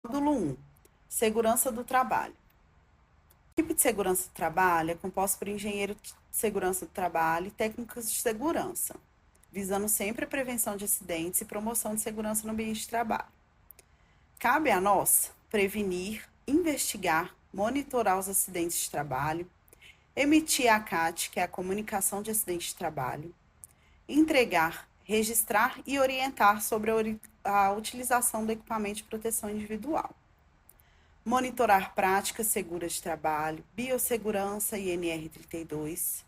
Módulo 1. Segurança do trabalho. A equipe de segurança do trabalho é composta por engenheiro de segurança do trabalho e técnicos de segurança, visando sempre a prevenção de acidentes e promoção de segurança no ambiente de trabalho. Cabe a nós prevenir, investigar, monitorar os acidentes de trabalho, emitir a CAT, que é a comunicação de acidente de trabalho, entregar, registrar e orientar sobre a utilização do equipamento de proteção individual. Monitorar práticas seguras de trabalho, biossegurança e NR32,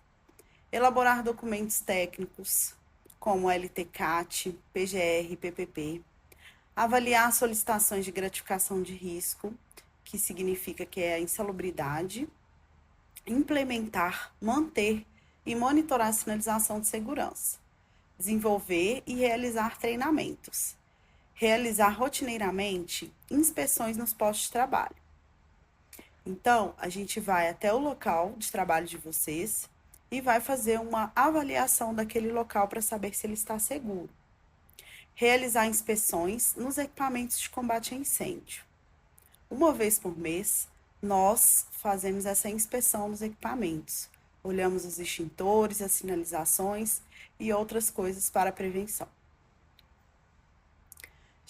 elaborar documentos técnicos, como LTCAT, PGR, PPP, avaliar solicitações de gratificação de risco, que significa que é a insalubridade, implementar, manter e monitorar a sinalização de segurança, desenvolver e realizar treinamentos, realizar rotineiramente inspeções nos postos de trabalho. Então, a gente vai até o local de trabalho de vocês e vai fazer uma avaliação daquele local para saber se ele está seguro. Realizar inspeções nos equipamentos de combate a incêndio. Uma vez por mês, nós fazemos essa inspeção nos equipamentos. Olhamos os extintores, as sinalizações e outras coisas para a prevenção.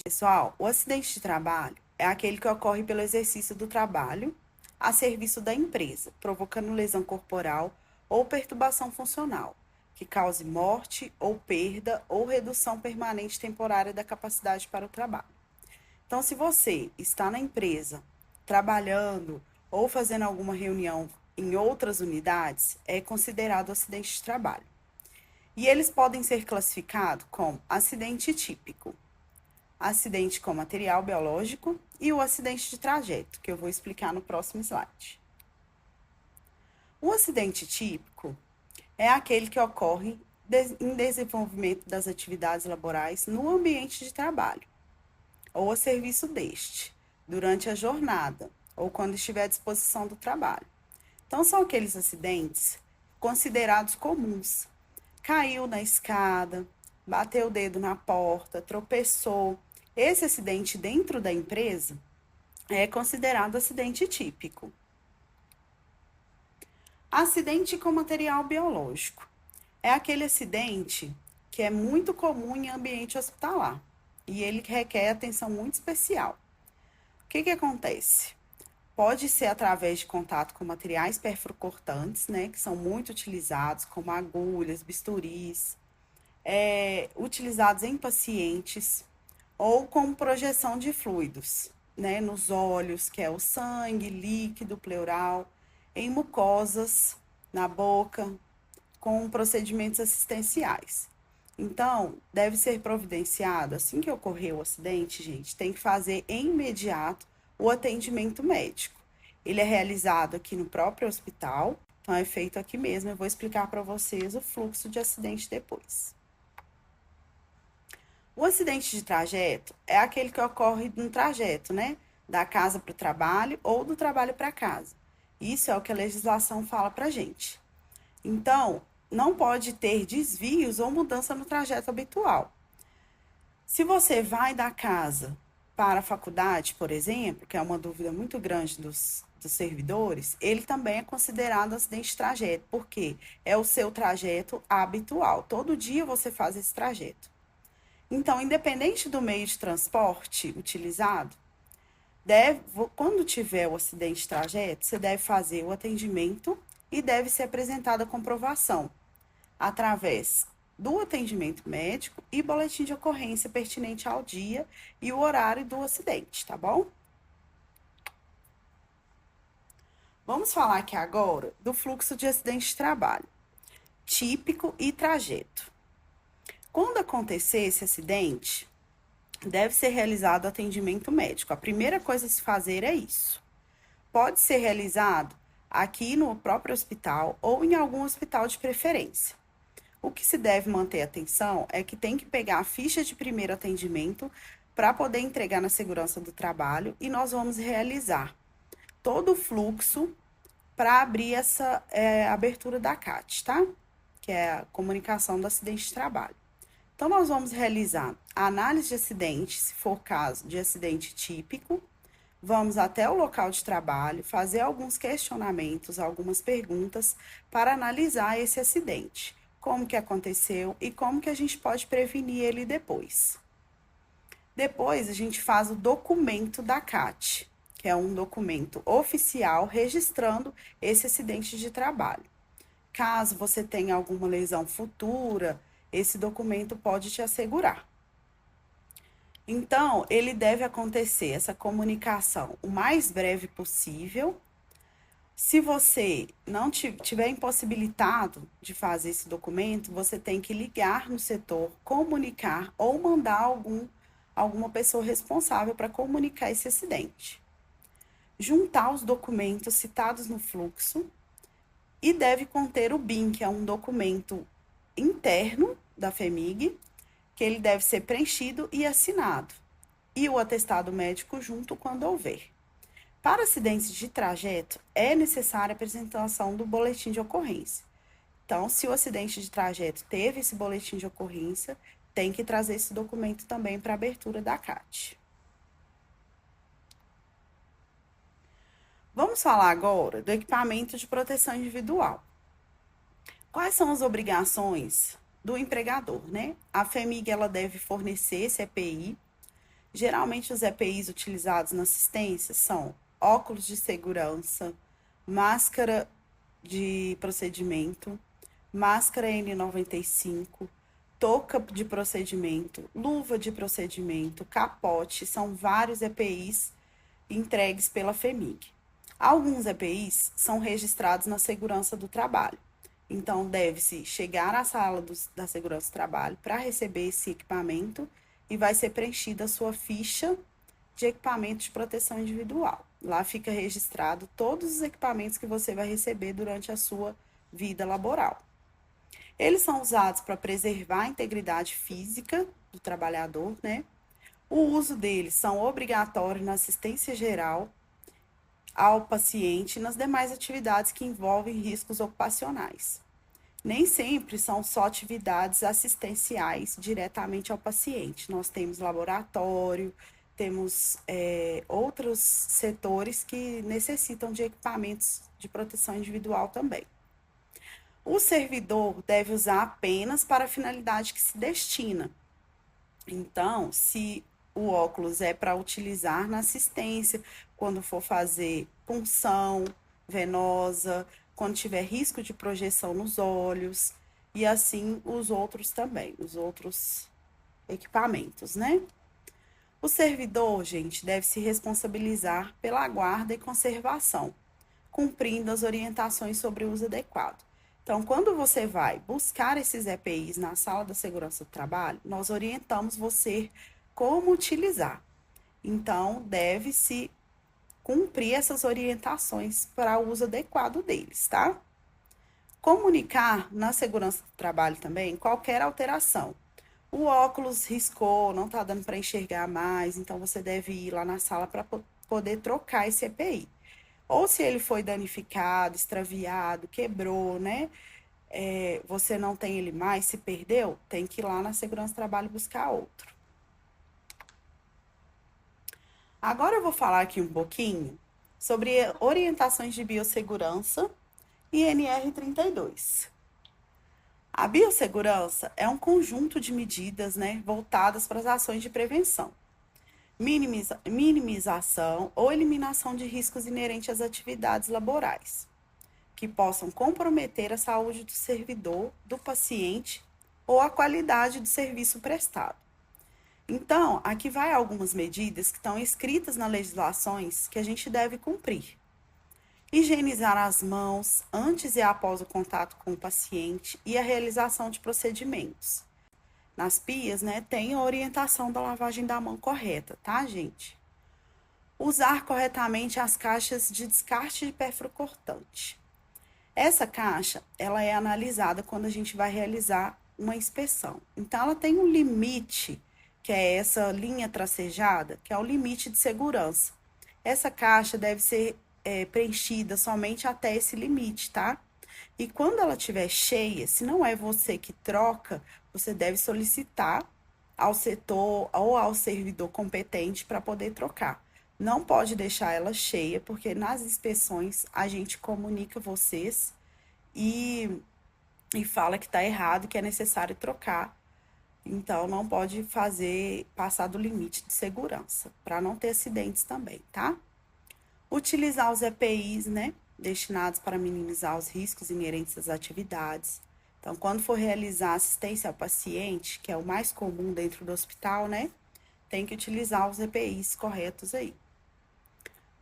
Pessoal, o acidente de trabalho é aquele que ocorre pelo exercício do trabalho a serviço da empresa, provocando lesão corporal ou perturbação funcional, que cause morte ou perda ou redução permanente temporária da capacidade para o trabalho. Então, se você está na empresa trabalhando ou fazendo alguma reunião em outras unidades, é considerado acidente de trabalho. E eles podem ser classificados como acidente típico, acidente com material biológico e o acidente de trajeto, que eu vou explicar no próximo slide. O acidente típico é aquele que ocorre em desenvolvimento das atividades laborais no ambiente de trabalho, ou a serviço deste, durante a jornada, ou quando estiver à disposição do trabalho. Então, são aqueles acidentes considerados comuns. Caiu na escada, bateu o dedo na porta, tropeçou. Esse acidente dentro da empresa é considerado acidente típico. Acidente com material biológico. É aquele acidente que é muito comum em ambiente hospitalar e ele requer atenção muito especial. O que acontece? Pode ser através de contato com materiais perfurocortantes, né, que são muito utilizados, como agulhas, bisturis, utilizados em pacientes, ou com projeção de fluidos, né, nos olhos, que é o sangue, líquido, pleural, em mucosas, na boca, com procedimentos assistenciais. Então, deve ser providenciado, assim que ocorrer o acidente, gente, tem que fazer em imediato o atendimento médico. Ele é realizado aqui no próprio hospital, então é feito aqui mesmo. Eu vou explicar para vocês o fluxo de acidente depois. O acidente de trajeto é aquele que ocorre no trajeto, né? Da casa para o trabalho ou do trabalho para casa. Isso é o que a legislação fala para a gente. Então, não pode ter desvios ou mudança no trajeto habitual. Se você vai da casa para a faculdade, por exemplo, que é uma dúvida muito grande dos servidores, ele também é considerado acidente de trajeto, porque é o seu trajeto habitual. Todo dia você faz esse trajeto. Então, independente do meio de transporte utilizado, quando tiver o acidente de trajeto, você deve fazer o atendimento e deve ser apresentada a comprovação através do atendimento médico e boletim de ocorrência pertinente ao dia e o horário do acidente, tá bom? Vamos falar aqui agora do fluxo de acidente de trabalho, típico e trajeto. Quando acontecer esse acidente, deve ser realizado atendimento médico. A primeira coisa a se fazer é isso. Pode ser realizado aqui no próprio hospital ou em algum hospital de preferência. O que se deve manter atenção é que tem que pegar a ficha de primeiro atendimento para poder entregar na segurança do trabalho e nós vamos realizar todo o fluxo para abrir essa abertura da CAT, tá? Que é a comunicação do acidente de trabalho. Então, nós vamos realizar a análise de acidente, se for caso de acidente típico, Vamos até o local de trabalho, fazer alguns questionamentos, algumas perguntas para analisar esse acidente, como que aconteceu e como que a gente pode prevenir ele depois. Depois a gente faz o documento da CAT, que é um documento oficial registrando esse acidente de trabalho. Caso você tenha alguma lesão futura, esse documento pode te assegurar. Então, ele deve acontecer essa comunicação o mais breve possível. Se você não tiver impossibilitado de fazer esse documento, você tem que ligar no setor, comunicar ou mandar alguma pessoa responsável para comunicar esse acidente. Juntar os documentos citados no fluxo e deve conter o BIM, que é um documento interno da FEMIG, que ele deve ser preenchido e assinado, e o atestado médico junto quando houver. Para acidentes de trajeto, é necessária a apresentação do boletim de ocorrência. Então, se o acidente de trajeto teve esse boletim de ocorrência, tem que trazer esse documento também para a abertura da CAT. Vamos falar agora do equipamento de proteção individual. Quais são as obrigações do empregador, né? A FEMIG, ela deve fornecer esse EPI. Geralmente, os EPIs utilizados na assistência são óculos de segurança, máscara de procedimento, máscara N95, touca de procedimento, luva de procedimento, capote. São vários EPIs entregues pela FEMIG. Alguns EPIs são registrados na segurança do trabalho. Então, deve-se chegar à sala da segurança do trabalho para receber esse equipamento e vai ser preenchida a sua ficha de equipamento de proteção individual. Lá fica registrado todos os equipamentos que você vai receber durante a sua vida laboral. Eles são usados para preservar a integridade física do trabalhador, né? O uso deles são obrigatórios na assistência geral ao paciente e nas demais atividades que envolvem riscos ocupacionais. Nem sempre são só atividades assistenciais diretamente ao paciente. Nós temos laboratório, temos outros setores que necessitam de equipamentos de proteção individual também. O servidor deve usar apenas para a finalidade que se destina. Então, se o óculos é para utilizar na assistência, quando for fazer punção venosa, quando tiver risco de projeção nos olhos, e assim os outros também, os outros equipamentos, né? O servidor, gente, deve se responsabilizar pela guarda e conservação, cumprindo as orientações sobre o uso adequado. Então, quando você vai buscar esses EPIs na sala da segurança do trabalho, nós orientamos você como utilizar. Então, deve-se cumprir essas orientações para o uso adequado deles, tá? Comunicar na segurança do trabalho também qualquer alteração. O óculos riscou, não está dando para enxergar mais, então você deve ir lá na sala para poder trocar esse EPI. Ou se ele foi danificado, extraviado, quebrou, né? Você não tem ele mais, se perdeu, tem que ir lá na segurança do trabalho buscar outro. Agora eu vou falar aqui um pouquinho sobre orientações de biossegurança e NR32. A biossegurança é um conjunto de medidas, né, voltadas para as ações de prevenção, minimização ou eliminação de riscos inerentes às atividades laborais, que possam comprometer a saúde do servidor, do paciente ou a qualidade do serviço prestado. Então, aqui vai algumas medidas que estão escritas nas legislações que a gente deve cumprir. Higienizar as mãos antes e após o contato com o paciente e a realização de procedimentos. Nas pias, né, tem a orientação da lavagem da mão correta, tá, gente? Usar corretamente as caixas de descarte de perfuro cortante. Essa caixa, ela é analisada quando a gente vai realizar uma inspeção. Então, ela tem um limite, que é essa linha tracejada, que é o limite de segurança. Essa caixa deve ser preenchida somente até esse limite, tá? E quando ela estiver cheia, se não é você que troca, você deve solicitar ao setor ou ao servidor competente para poder trocar. Não pode deixar ela cheia, porque nas inspeções a gente comunica vocês e, e fala que está errado, que é necessário trocar. Então, não pode fazer passar do limite de segurança, para não ter acidentes também, tá? Utilizar os EPIs, né? Destinados para minimizar os riscos inerentes às atividades. Então, quando for realizar assistência ao paciente, que é o mais comum dentro do hospital, né? Tem que utilizar os EPIs corretos aí.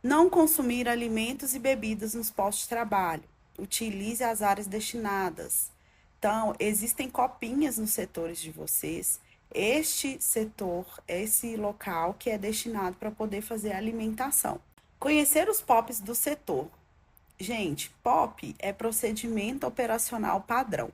Não consumir alimentos e bebidas nos postos de trabalho. Utilize as áreas destinadas. Então, existem copinhas nos setores de vocês. Este setor, esse local que é destinado para poder fazer a alimentação. Conhecer os POPs do setor. Gente, POP é procedimento operacional padrão.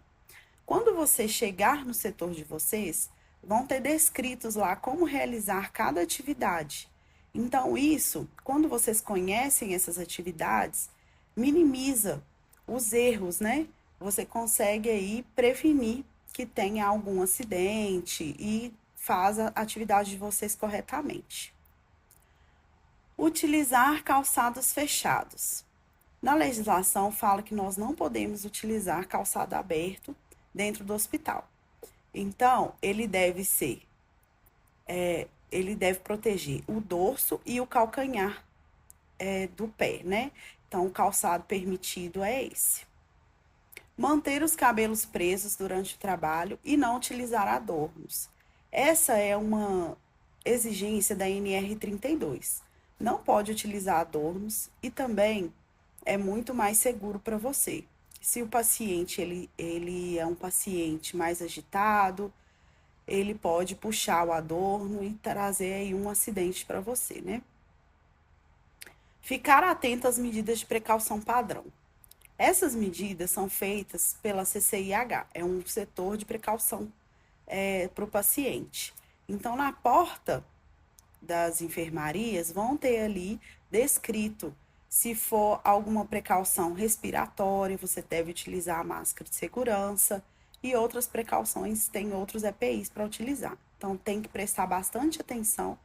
Quando você chegar no setor de vocês, vão ter descritos lá como realizar cada atividade. Então, isso, quando vocês conhecem essas atividades, minimiza os erros, né? Você consegue aí prevenir que tenha algum acidente e faz a atividade de vocês corretamente. Utilizar calçados fechados. Na legislação fala que nós não podemos utilizar calçado aberto dentro do hospital. Então, ele deve proteger o dorso e o calcanhar do pé, né? Então, o calçado permitido é esse. Manter os cabelos presos durante o trabalho e não utilizar adornos. Essa é uma exigência da NR 32. Não pode utilizar adornos e também é muito mais seguro para você. Se o paciente ele é um paciente mais agitado, ele pode puxar o adorno e trazer aí um acidente para você, né? Ficar atento às medidas de precaução padrão. Essas medidas são feitas pela CCIH, é um setor de precaução para o paciente. Então, na porta das enfermarias, vão ter ali descrito se for alguma precaução respiratória, você deve utilizar a máscara de segurança e outras precauções, tem outros EPIs para utilizar. Então, tem que prestar bastante atenção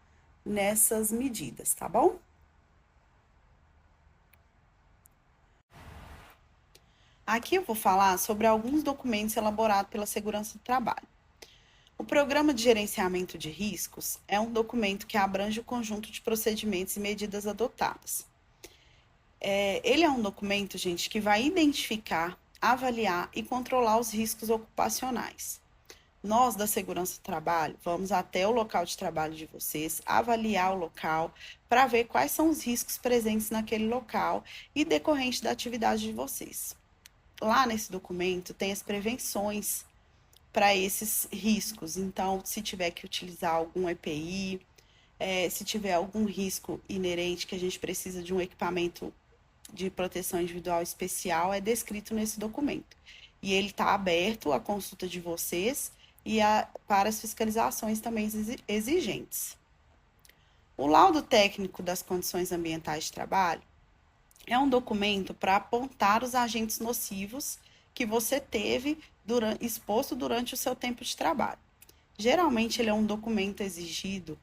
nessas medidas, tá bom? Aqui eu vou falar sobre alguns documentos elaborados pela Segurança do Trabalho. O Programa de Gerenciamento de Riscos é um documento que abrange o conjunto de procedimentos e medidas adotadas. Ele é um documento, gente, que vai identificar, avaliar e controlar os riscos ocupacionais. Nós, da Segurança do Trabalho, vamos até o local de trabalho de vocês, avaliar o local, para ver quais são os riscos presentes naquele local e decorrente da atividade de vocês. Lá nesse documento tem as prevenções para esses riscos. Então, se tiver que utilizar algum EPI, se tiver algum risco inerente que a gente precisa de um equipamento de proteção individual especial, é descrito nesse documento. E ele está aberto à consulta de vocês e para as fiscalizações também exigentes. O laudo técnico das condições ambientais de trabalho é um documento para apontar os agentes nocivos que você teve exposto durante o seu tempo de trabalho. Geralmente, ele é um documento exigido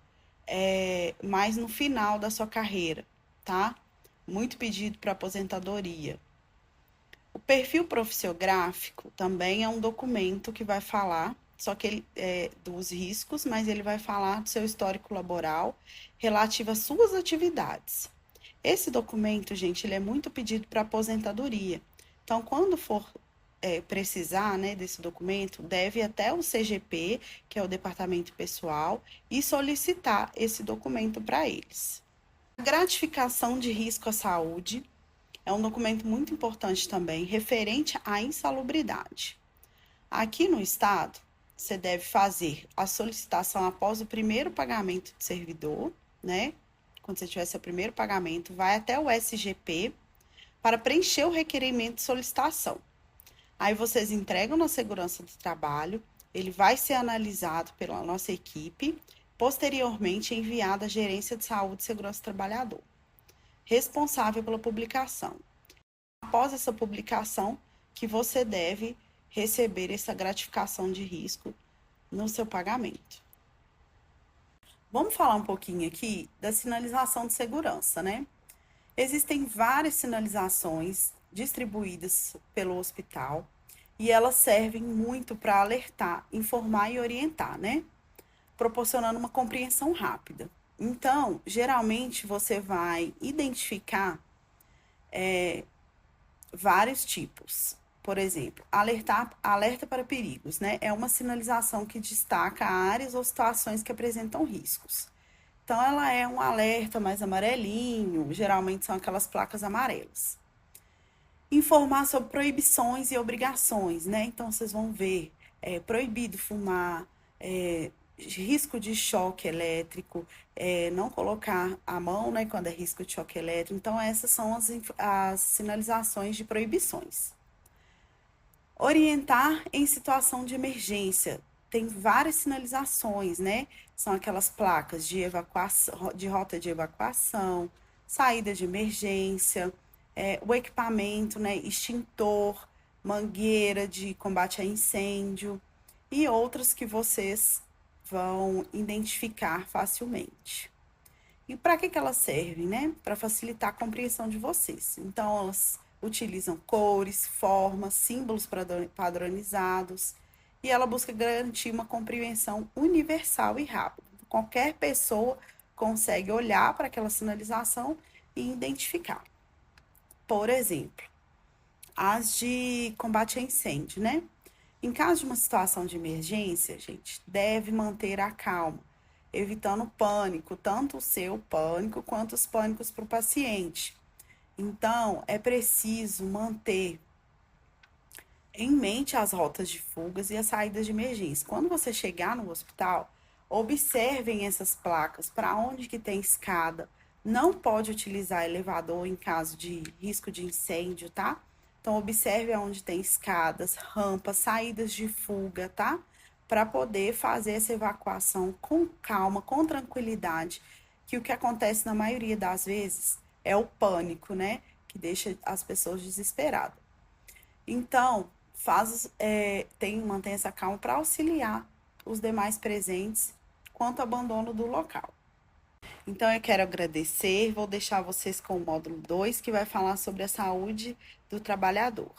mais no final da sua carreira, tá? Muito pedido para aposentadoria. O perfil profissiográfico também é um documento que vai falar, só que ele dos riscos, mas ele vai falar do seu histórico laboral relativo às suas atividades. Esse documento, gente, ele é muito pedido para aposentadoria. Então, quando for precisar, né, desse documento, deve ir até o CGP, que é o Departamento Pessoal, e solicitar esse documento para eles. A gratificação de risco à saúde é um documento muito importante também, referente à insalubridade. Aqui no estado, você deve fazer a solicitação após o primeiro pagamento do servidor, né? Quando você tiver seu primeiro pagamento, vai até o SGP para preencher o requerimento de solicitação. Aí vocês entregam na Segurança do Trabalho, ele vai ser analisado pela nossa equipe, posteriormente enviado à Gerência de Saúde e Segurança do Trabalhador, responsável pela publicação. Após essa publicação, que você deve receber essa gratificação de risco no seu pagamento. Vamos falar um pouquinho aqui da sinalização de segurança, né? Existem várias sinalizações distribuídas pelo hospital e elas servem muito para alertar, informar e orientar, né? Proporcionando uma compreensão rápida. Então, geralmente você vai identificar vários tipos. Por exemplo, alerta para perigos, né? É uma sinalização que destaca áreas ou situações que apresentam riscos. Então, ela é um alerta mais amarelinho, geralmente são aquelas placas amarelas. Informar sobre proibições e obrigações, né? Então, vocês vão ver, proibido fumar, risco de choque elétrico, não colocar a mão, né, quando é risco de choque elétrico. Então, essas são as sinalizações de proibições. Orientar em situação de emergência. Tem várias sinalizações, né? São aquelas placas de evacuação, de rota de evacuação, saída de emergência, o equipamento, né? Extintor, mangueira de combate a incêndio e outras que vocês vão identificar facilmente. E para que elas servem, né? Para facilitar a compreensão de vocês. Então, elas utilizam cores, formas, símbolos padronizados e ela busca garantir uma compreensão universal e rápida. Qualquer pessoa consegue olhar para aquela sinalização e identificar. Por exemplo, as de combate a incêndio, né? Em caso de uma situação de emergência, gente, deve manter a calma, evitando o pânico, tanto o seu pânico quanto os pânicos para o paciente. Então, é preciso manter em mente as rotas de fugas e as saídas de emergência. Quando você chegar no hospital, observem essas placas, para onde que tem escada. Não pode utilizar elevador em caso de risco de incêndio, tá? Então, observe aonde tem escadas, rampas, saídas de fuga, tá? Para poder fazer essa evacuação com calma, com tranquilidade, que o que acontece na maioria das vezes é o pânico, né? Que deixa as pessoas desesperadas. Então, mantém essa calma para auxiliar os demais presentes quanto ao abandono do local. Então, eu quero agradecer, vou deixar vocês com o módulo 2, que vai falar sobre a saúde do trabalhador.